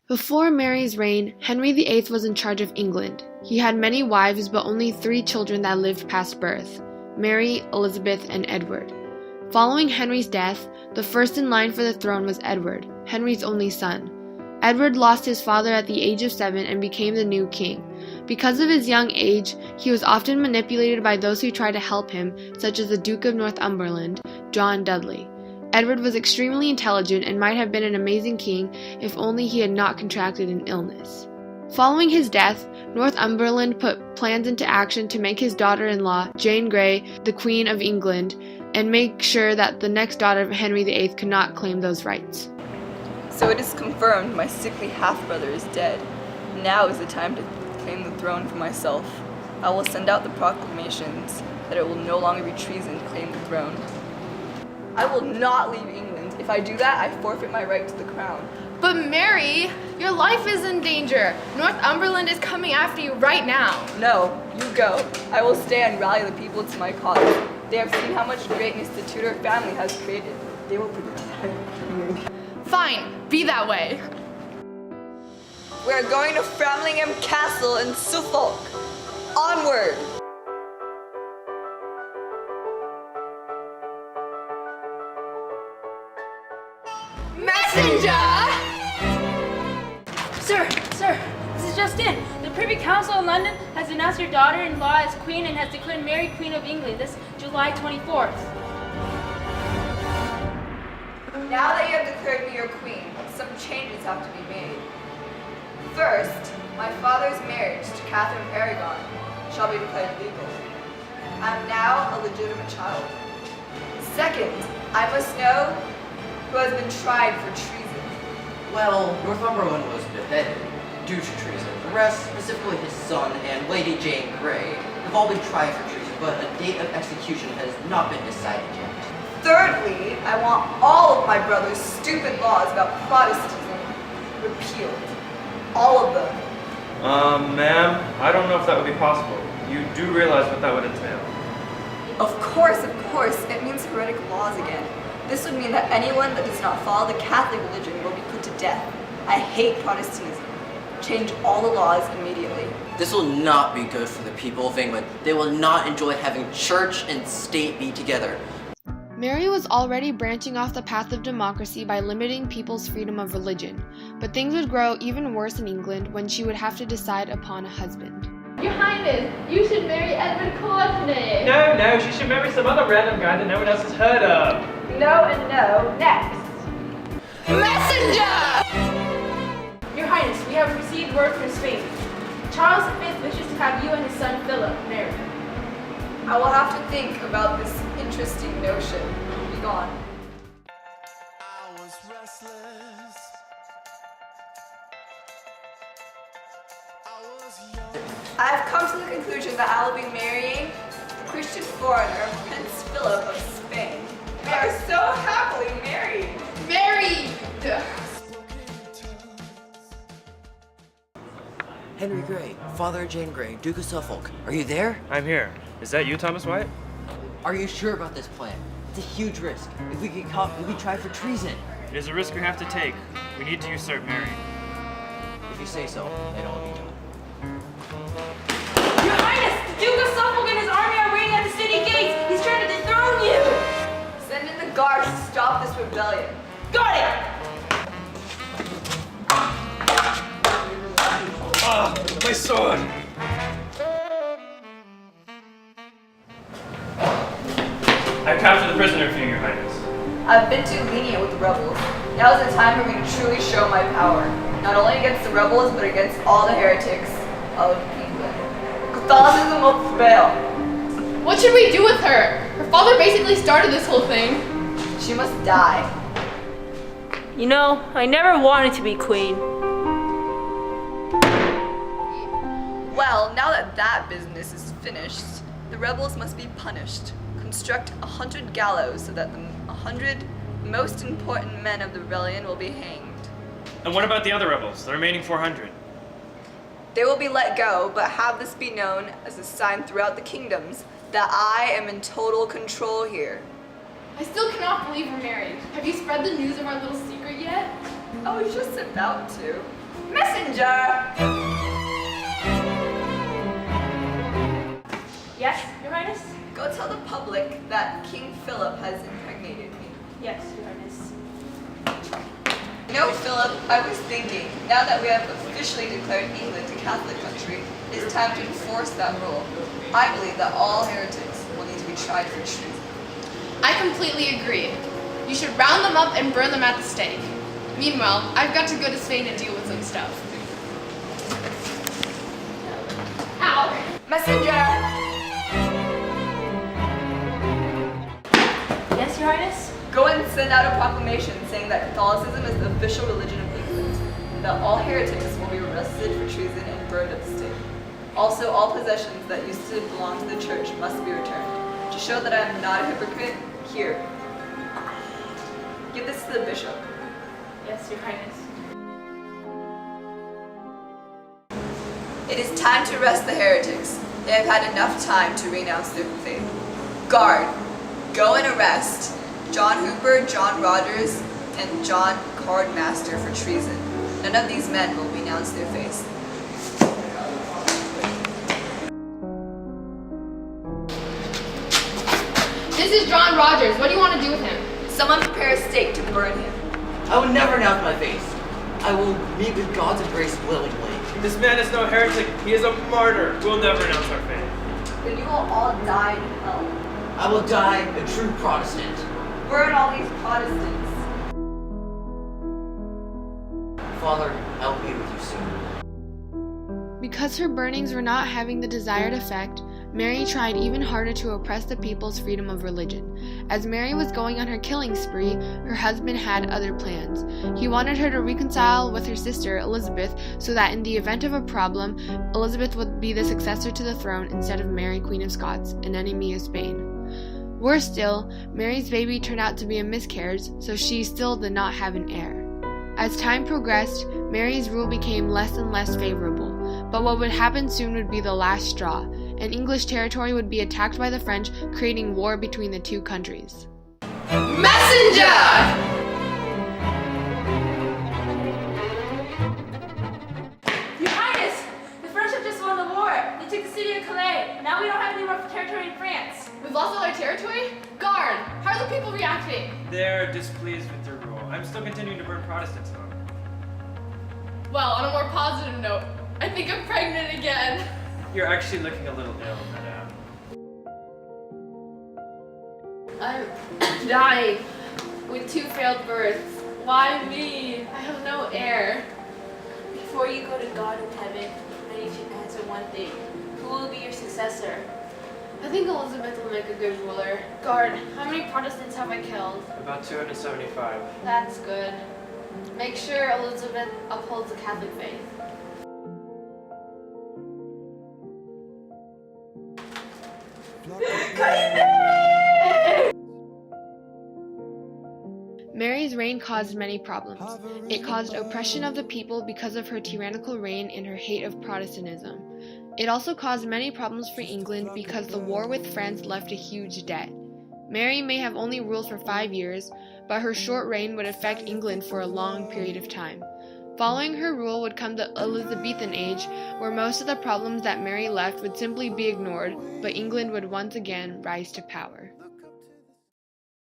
Before Mary's reign, Henry VIII was in charge of England. He had many wives but only 3 children that lived past birth: Mary, Elizabeth, and Edward. Following Henry's death, the first in line for the throne was Edward, Henry's only son. Edward lost his father at the age of 7 and became the new king. Because of his young age, he was often manipulated by those who tried to help him, such as the Duke of Northumberland, John Dudley. Edward was extremely intelligent and might have been an amazing king if only he had not contracted an illness. Following his death, Northumberland put plans into action to make his daughter-in-law, Jane Grey, the Queen of England, and make sure that the next daughter of Henry VIII could not claim those rights. So it is confirmed my sickly half-brother is dead. Now is the time to claim the throne for myself. I will send out the proclamations that it will no longer be treason to claim the throne. I will not leave England. If I do that, I forfeit my right to the crown. But Mary, your life is in danger. Northumberland is coming after you right now. No, you go. I will stay and rally the people to my cause. They have seen how much greatness the Tudor family has created. They will protect me. Fine, be that way. We're going to Framlingham Castle in Suffolk. Onward! Messenger! Sir, this is just in. The Privy Council in London has announced your daughter-in-law as queen and has declared Mary Queen of England this July 24th. Now that you have declared me your queen, some changes have to be made. First, my father's marriage to Catherine of Aragon shall be declared legal. I am now a legitimate child. Second, I must know who has been tried for treason. Well, Northumberland was beheaded due to treason. The rest, specifically his son and Lady Jane Grey, have all been tried for treason, but a date of execution has not been decided yet. Thirdly, I want all of my brother's stupid laws about Protestantism repealed. All of them. Ma'am, I don't know if that would be possible. You do realize what that would entail. Of course, it means heretical laws again. This would mean that anyone that does not follow the Catholic religion will be put to death. I hate Protestantism. Change all the laws immediately. This will not be good for the people of England. They will not enjoy having church and state be together. Mary was already branching off the path of democracy by limiting people's freedom of religion, but things would grow even worse in England when she would have to decide upon a husband. Your Highness, you should marry Edward Courtenay. No, she should marry some other random guy that no one else has heard of. No and no. Next. Messenger! Your Highness, we have received word from Spain. Charles V wishes to have you and his son Philip married. I will have to think about this interesting notion. Be gone. I was restless. I was young. I have come to the conclusion that I will be marrying the Christian foreigner, Prince Philip of Spain. We are so happily married. Married! Henry Grey, father of Jane Grey, Duke of Suffolk. Are you there? I'm here. Is that you, Thomas White? Are you sure about this plan? It's a huge risk. If we get caught, we'll be tried for treason. It is a risk we have to take. We need to usurp Mary. If you say so, then it will be done. Your Highness, the Duke of Suffolk and his army are waiting at the city gates. He's trying to dethrone you. Send in the guards to stop this rebellion. Got it! My sword! I've captured the prisoner for you, Your Highness. I've been too lenient with the rebels. Now is the time for me to truly show my power, not only against the rebels, but against all the heretics of England. Catholicism will fail. What should we do with her? Her father basically started this whole thing. She must die. You know, I never wanted to be queen. Well, now that that business is finished, the rebels must be punished. Construct 100 gallows so that the 100 most important men of the rebellion will be hanged. And what about the other rebels, the remaining 400? They will be let go, but have this be known as a sign throughout the kingdoms that I am in total control here. I still cannot believe we're married. Have you spread the news of our little secret yet? I was just about to. Messenger! Yes, Your Highness? Go tell the public that King Philip has impregnated me. Yes, Your Highness. You know, Philip, I was thinking, now that we have officially declared England a Catholic country, it's time to enforce that rule. I believe that all heretics will need to be tried for treason. I completely agree. You should round them up and burn them at the stake. Meanwhile, I've got to go to Spain and deal with some stuff. Ow! Messenger! Yes, Your Highness? Go and send out a proclamation saying that Catholicism is the official religion of England, and that all heretics will be arrested for treason and burned at the stake. Also, all possessions that used to belong to the church must be returned. To show that I am not a hypocrite, here. Give this to the bishop. Yes, Your Highness. It is time to arrest the heretics. They have had enough time to renounce their faith. Guard, go and arrest John Hooper, John Rogers, and John Cardmaster for treason. None of these men will renounce their faith. This is John Rogers. What do you want to do with him? Someone prepare a stake to burn him. I will never renounce my faith. I will meet with God's embrace willingly. This man is no heretic. He is a martyr. We'll never renounce our faith. Then you will all die in hell. I will die a true Protestant. Burn all these Protestants. Father, I will be with you soon. Because her burnings were not having the desired effect, Mary tried even harder to oppress the people's freedom of religion. As Mary was going on her killing spree, her husband had other plans. He wanted her to reconcile with her sister Elizabeth so that in the event of a problem, Elizabeth would be the successor to the throne instead of Mary, Queen of Scots, an enemy of Spain. Worse still, Mary's baby turned out to be a miscarriage, so she still did not have an heir. As time progressed, Mary's rule became less and less favorable, but what would happen soon would be the last straw, and English territory would be attacked by the French, creating war between the two countries. Messenger! Your Highness! The French have just won the war. They took the city of Calais. Now we don't have any more territory in France. We've lost all our territory? Guard! How are the people reacting? They're displeased with their rule. I'm still continuing to burn Protestants, though. Well, on a more positive note, I think I'm pregnant again. You're actually looking a little ill, madame. I'm dying with 2 failed births. Why me? I have no heir. Before you go to God in heaven, I need you to answer one thing. Who will be your successor? I think Elizabeth will make a good ruler. Guard, how many Protestants have I killed? About 275. That's good. Make sure Elizabeth upholds the Catholic faith. Mary's reign caused many problems. It caused oppression of the people because of her tyrannical reign and her hate of Protestantism. It also caused many problems for England because the war with France left a huge debt. Mary may have only ruled for 5 years, but her short reign would affect England for a long period of time. Following her rule would come the Elizabethan age, where most of the problems that Mary left would simply be ignored, but England would once again rise to power.